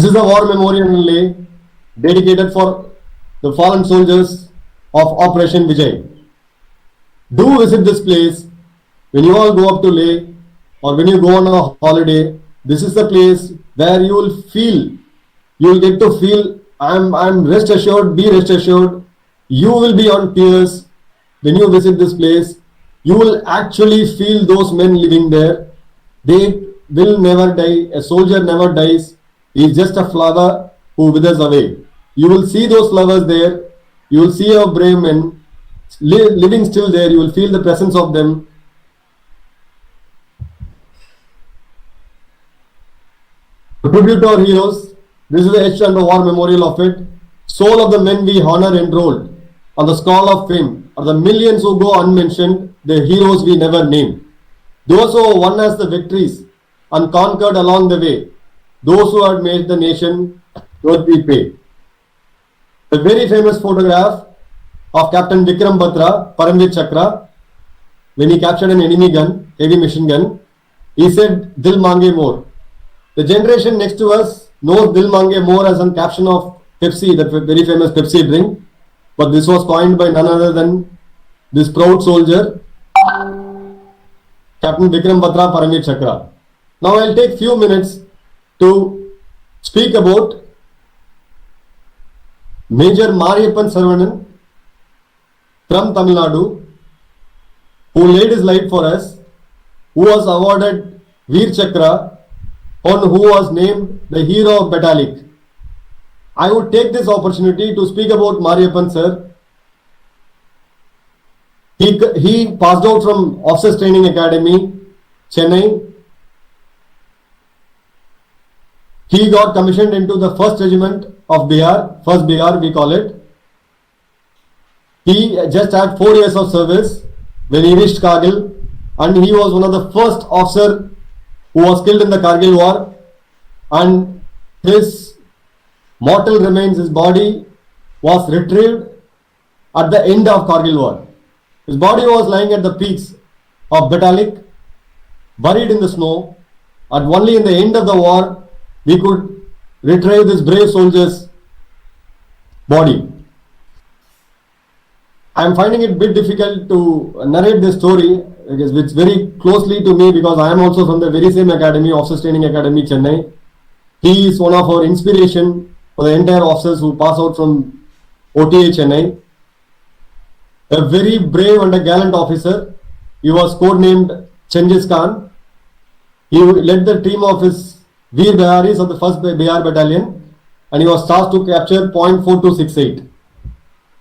This is a war memorial in Leh dedicated for the fallen soldiers of Operation Vijay. Do visit this place when you all go up to Leh or when you go on a holiday. This is the place where you will get to feel. I'm rest assured, be rest assured, you will be on tears when you visit this place. You will actually feel those men living there. They will never die. A soldier never dies. He is just a flower who withers away. You will see those flowers there. You will see our brave men living still there. You will feel the presence of them. To tribute to our heroes, this is the etched and war memorial of it. Soul of the men we honor enrolled on the scroll of fame are the millions who go unmentioned, the heroes we never name. Those who won us the victories and conquered along the way, those who had made the nation worth we pay. The very famous photograph of Captain Vikram Batra, Paramveer Chakra, when he captured an enemy gun, heavy machine gun, he said, Dil Mange More. The generation next to us knows Dil Mange More as a caption of Pepsi, the very famous Pepsi drink. But this was coined by none other than this proud soldier, Captain Vikram Batra, Paramveer Chakra. Now I'll take few minutes to speak about Major Mariyappan Saravanan from Tamil Nadu, who laid his life for us, who was awarded Veer Chakra, and who was named the hero of Batalik. I would take this opportunity to speak about Mariyappan sir. He passed out from Officers Training Academy, Chennai. He got commissioned into the 1st Regiment of Bihar, 1st Bihar we call it. He just had 4 years of service when he reached Kargil, and he was one of the first officer who was killed in the Kargil war, and his mortal remains, his body was retrieved at the end of Kargil war. His body was lying at the peaks of Batalik, buried in the snow, and only in the end of the war we could retrieve this brave soldier's body. I am finding it a bit difficult to narrate this story because it's very closely to me, because I am also from the very same academy, Officers Training Academy, Chennai. He is one of our inspiration for the entire officers who pass out from OTA Chennai. A very brave and a gallant officer. He was codenamed Chengiz Khan. He led the team of his Veer Biharis of the 1st Bihar Battalion, and he was tasked to capture point 4268.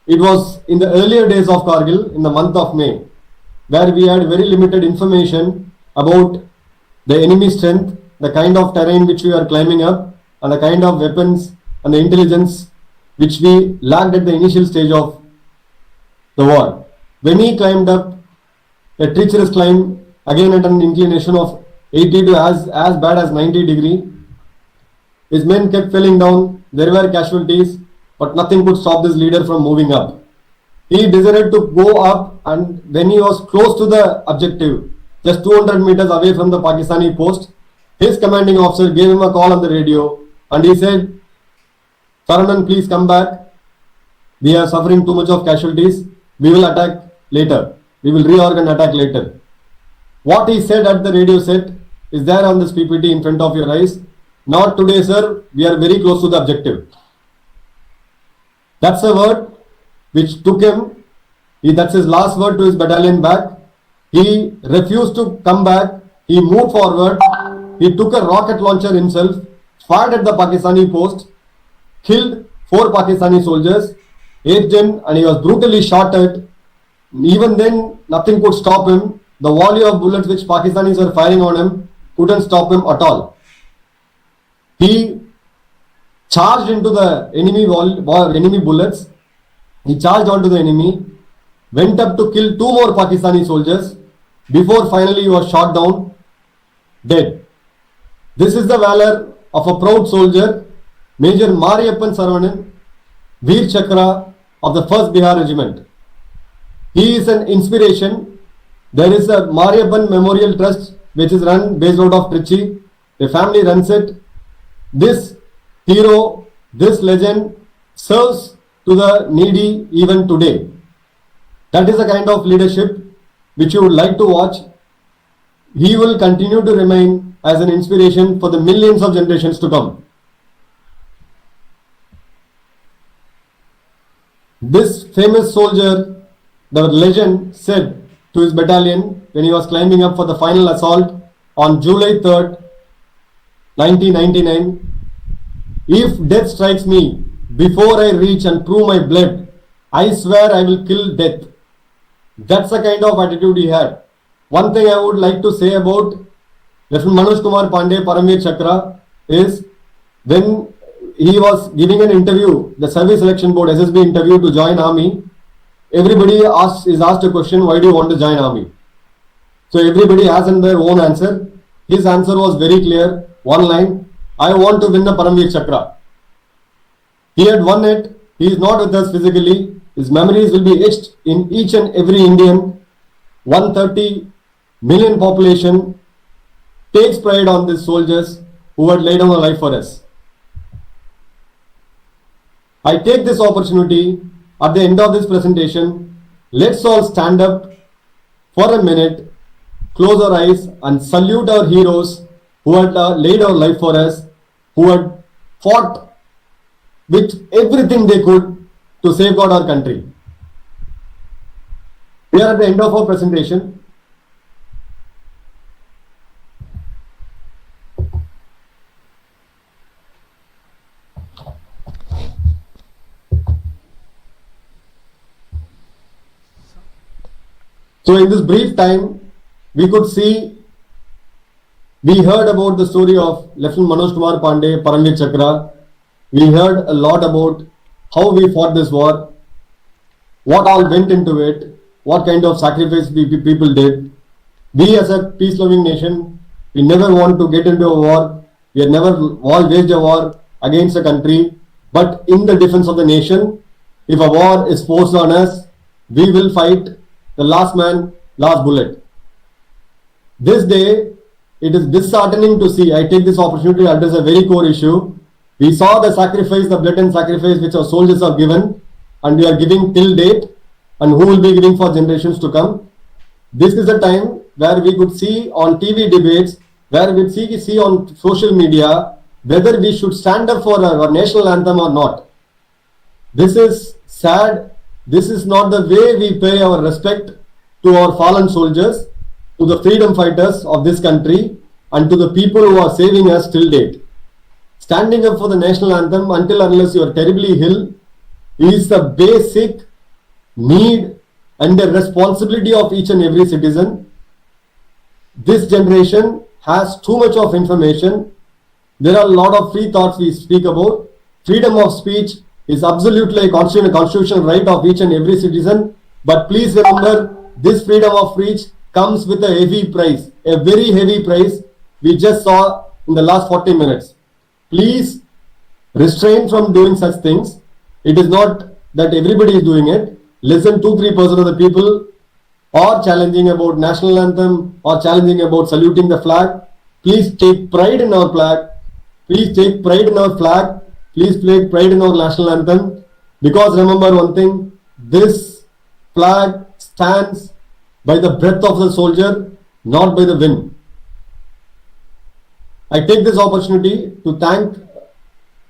It was in the earlier days of Kargil, in the month of May, where we had very limited information about the enemy strength, the kind of terrain which we are climbing up, and the kind of weapons and the intelligence which we lacked at the initial stage of the war. When he climbed up a treacherous climb, again at an inclination of 80 to as bad as 90 degree, his men kept falling down. There were casualties, but nothing could stop this leader from moving up. He decided to go up, and when he was close to the objective, just 200 meters away from the Pakistani post, his commanding officer gave him a call on the radio, and he said, Saravanan, please come back. We are suffering too much of casualties. We will attack later. We will reorganize and attack later. What he said at the radio set is there on this PPT in front of your eyes. Not today, sir. We are very close to the objective. That's a word which took him. That's his last word to his battalion back. He refused to come back. He moved forward. He took a rocket launcher himself, fired at the Pakistani post, killed 4 Pakistani soldiers, 8th Gen, and he was brutally shot at. Even then, nothing could stop him. The volley of bullets which Pakistanis were firing on him couldn't stop him at all. He charged into the enemy bullets. He charged onto the enemy, went up to kill 2 more Pakistani soldiers before finally he was shot down, dead. This is the valor of a proud soldier, Major Mariyappan Saravanan, Veer Chakra of the 1st Bihar Regiment. He is an inspiration. There is a Mariyappan Memorial Trust which is run based out of Trichy. A family runs it. This hero, this legend serves to the needy even today. That is the kind of leadership which you would like to watch. He will continue to remain as an inspiration for the millions of generations to come. This famous soldier, the legend, said to his battalion when he was climbing up for the final assault on July 3rd, 1999, if death strikes me before I reach and prove my blood, I swear I will kill death. That's the kind of attitude he had. One thing I would like to say about Lieutenant Manoj Kumar Pandey, Paramveer Chakra, is when he was giving an interview, the Service Selection Board SSB interview to join army, everybody is asked a question, why do you want to join army? So everybody has their own answer. His answer was very clear, one line, I want to win the Paramveer Chakra. He had won it, he is not with us physically, his memories will be etched in each and every Indian. 130 million population takes pride on these soldiers who had laid down their life for us. I take this opportunity at the end of this presentation. Let's all stand up for a minute, close our eyes and salute our heroes who had laid our life for us, who had fought with everything they could to safeguard our country. We are at the end of our presentation. So in this brief time, we could see, we heard about the story of Lieutenant Manoj Kumar Pandey, Paramveer Chakra. We heard a lot about how we fought this war, what all went into it, what kind of sacrifice people did. We as a peace-loving nation, we never want to get into a war. We have never waged a war against a country. But in the defense of the nation, if a war is forced on us, we will fight the last man, last bullet. This day, it is disheartening to see. I take this opportunity to address a very core issue. We saw the sacrifice, the blatant sacrifice which our soldiers have given, and we are giving till date, and who will be giving for generations to come. This is a time where we could see on TV debates, where we see on social media, whether we should stand up for our national anthem or not. This is sad. This is not the way we pay our respect to our fallen soldiers, to the freedom fighters of this country, and to the people who are saving us till date. Standing up for the national anthem until unless you are terribly ill is the basic need and the responsibility of each and every citizen. This generation has too much of information. There are a lot of free thoughts we speak about. Freedom of speech is absolutely a constitutional right of each and every citizen. But please remember, this freedom of speech comes with a heavy price, a very heavy price we just saw in the last 40 minutes. Please restrain from doing such things. It is not that everybody is doing it. Less than 2-3% of the people are challenging about national anthem or challenging about saluting the flag. Please take pride in our flag. Please take pride in our flag. Please take pride in our national anthem. Because remember one thing, this flag stands by the breath of the soldier, not by the wind. I take this opportunity to thank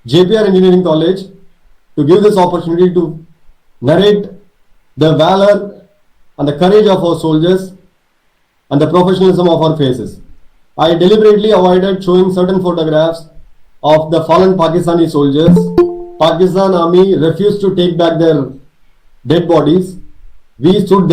JPR Engineering College to give this opportunity to narrate the valor and the courage of our soldiers and the professionalism of our faces. I deliberately avoided showing certain photographs of the fallen Pakistani soldiers. Pakistan army refused to take back their dead bodies. We stood there.